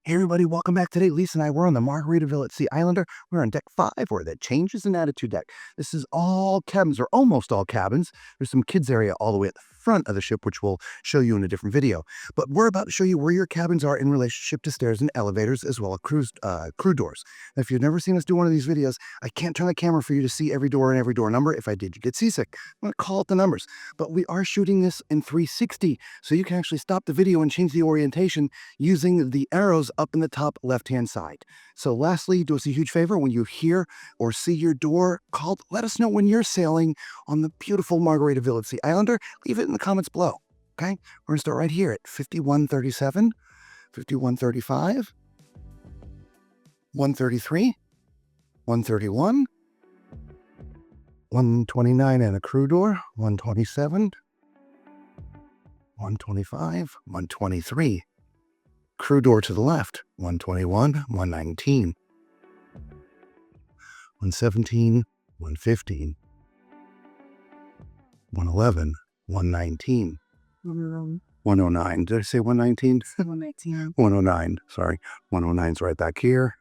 Hey everybody, welcome back. Today, Lisa and I, we're on the Margaritaville at Sea Islander. We're on deck 5, or the Changes in Attitude deck. This is all cabins, or almost all cabins. There's some kids area all the way at the front of the ship, which we'll show you in a different video. But we're about to show you where your cabins are in relationship to stairs and elevators, as well as crew doors. Now, if you've never seen us do one of these videos, I can't turn the camera for you to see every door and every door number. If I did, you'd get seasick. I'm going to call out the numbers. But we are shooting this in 360, so you can actually stop the video and change the orientation using the arrows up in the top left-hand side. So lastly, do us a huge favor. When you hear or see your door called, let us know when you're sailing on the beautiful Margaritaville at Sea Islander. Leave it in the comments below, okay? We're going to start right here at 5137, 5135, 133, 131, 129 and a crew door, 127, 125, 123. Crew door to the left, 121, 119, 117, 115, 111, 119, 109. Did I say 119? 119. 109, sorry. 109's right back here.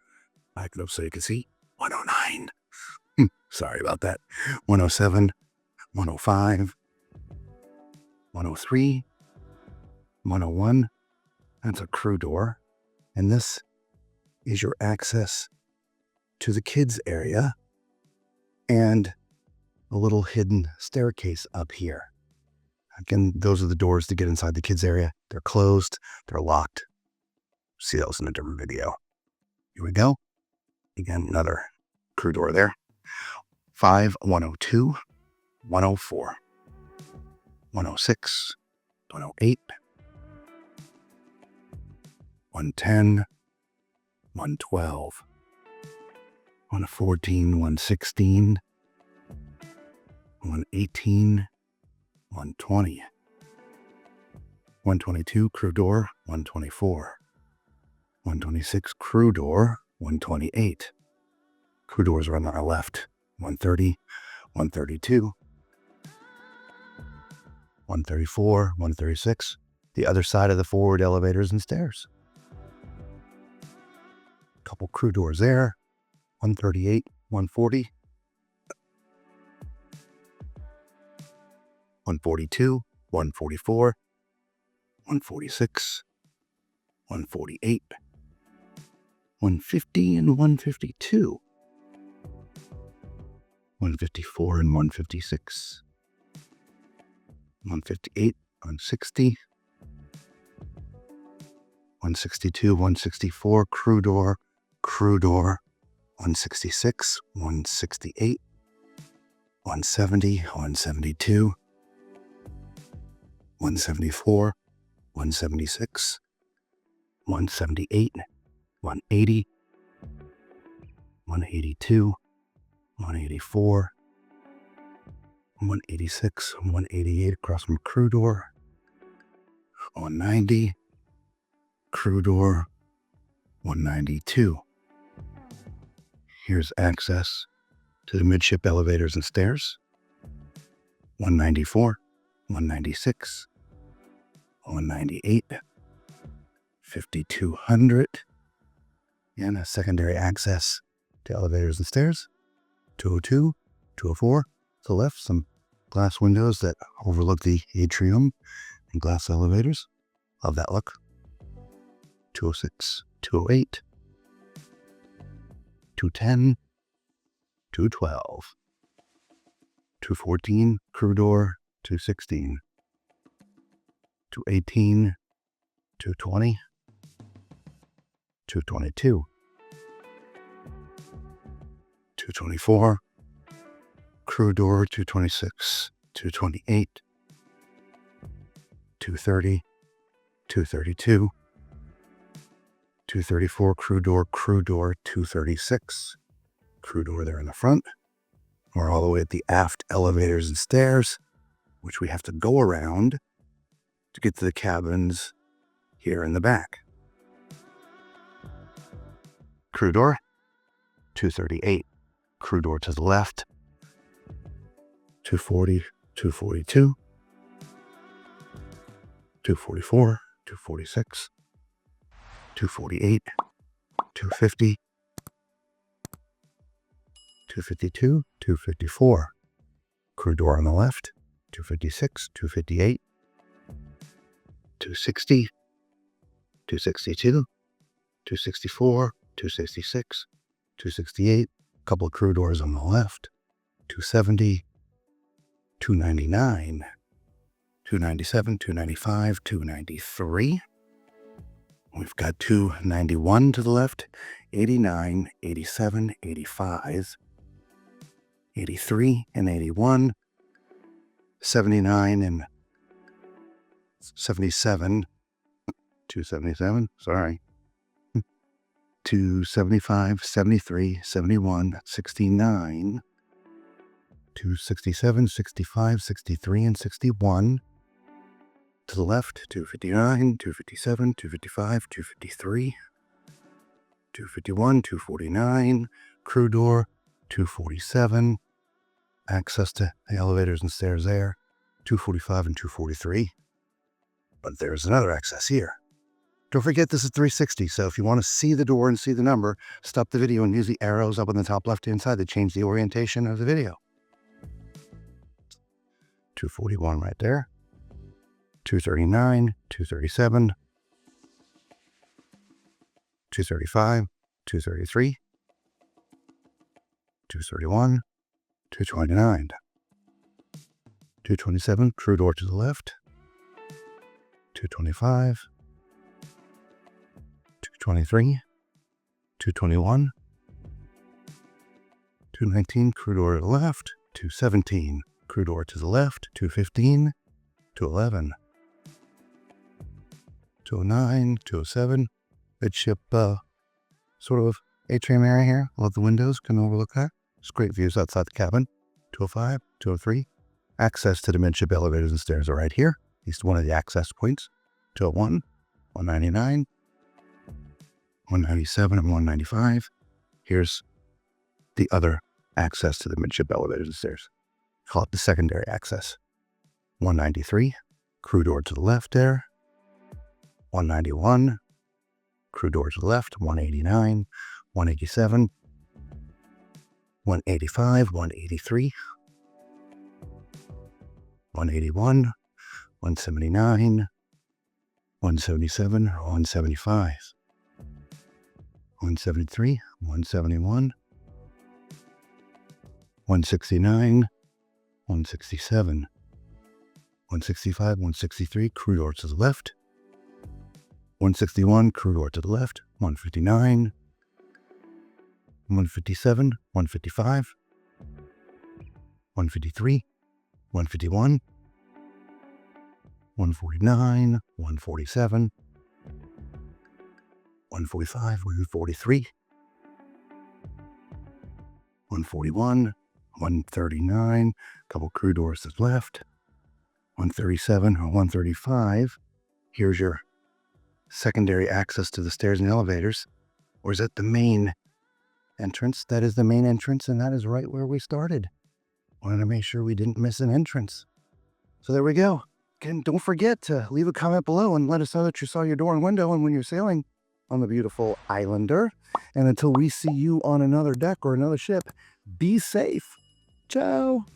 Back it up so you can see. 109. Sorry about that. 107, 105, 103, 101. That's a crew door. And this is your access to the kids area and a little hidden staircase up here. Again, those are the doors to get inside the kids area. They're closed, they're locked. See those in a different video. Here we go. Again, another crew door there. 5, 102, 104, 106, 108, 110, 112, 114, 116, 118, 120, 122, crew door, 124, 126, crew door, 128. Crew doors are on our left, 130, 132, 134, 136, the other side of the forward elevators and stairs. Couple crew doors there, 138, 140, 142, 144, 146, 148, 150 and 152, 154 and 156, 158, 160, 162, 164, crew door, 166, 168, 170, 172, 174, 176, 178, 180, 182, 184, 186, 188 across from crew door, 190, crew door, 192. Here's access to the midship elevators and stairs. 194, 196, 198, 5200, and a secondary access to elevators and stairs. 202, 204, to the left, some glass windows that overlook the atrium and glass elevators. Love that look. 206, 208, 210, 212, 214, crew door, 216, 218, 220, 222, 224, crew door, 226, 228, 230, 232, 234, crew door, 236. Crew door there in the front. We're all the way at the aft elevators and stairs, which we have to go around to get to the cabins here in the back. Crew door, 238. Crew door to the left, 240, 242, 244, 246, 248, 250, 252, 254. Crew door on the left, 256, 258, 260, 262, 264, 266, 268. Couple of crew doors on the left, 270, 299, 297, 295, 293. We've got 291 to the left, 89, 87, 85, 83 and 81, 79 and 77, 277, sorry, 275, 73, 71, 69, 267, 65, 63, and 61. To the left, 259, 257, 255, 253, 251, 249, crew door, 247, access to the elevators and stairs there, 245 and 243. But there's another access here. Don't forget this is 360, so if you want to see the door and see the number, stop the video and use the arrows up on the top left-hand side to change the orientation of the video. 241 right there. 239, 237, 235, 233, 231, 229, 227, crew door to the left, 225, 223, 221, 219, crew door to the left, 217, crew door to the left, 215, 211, 209, 207, midship sort of atrium area here. Love the windows, can overlook that. It's great views outside the cabin. 205, 203, access to the midship elevators and stairs are right here. At least one of the access points. 201, 199, 197, and 195. Here's the other access to the midship elevators and stairs. Call it the secondary access. 193, crew door to the left there. 191, crew door to the left. 189, 187, 185, 183, 181, 179, 177, 175, 173, 171, 169, 167, 165, 163, crew door to the left. 161, crew door to the left. 159, 157, 155, 153, 151, 149, 147, 145, 143, 141, 139, couple crew doors to the left. 137 or 135. Here's your secondary access to the stairs and elevators. Or is that the main entrance? That is the main entrance, and that is right where we started. Wanted to make sure we didn't miss an entrance. So there we go. Again, don't forget to leave a comment below and let us know that you saw your door and window and when you're sailing on the beautiful Islander. And until we see you on another deck or another ship, be safe. Ciao.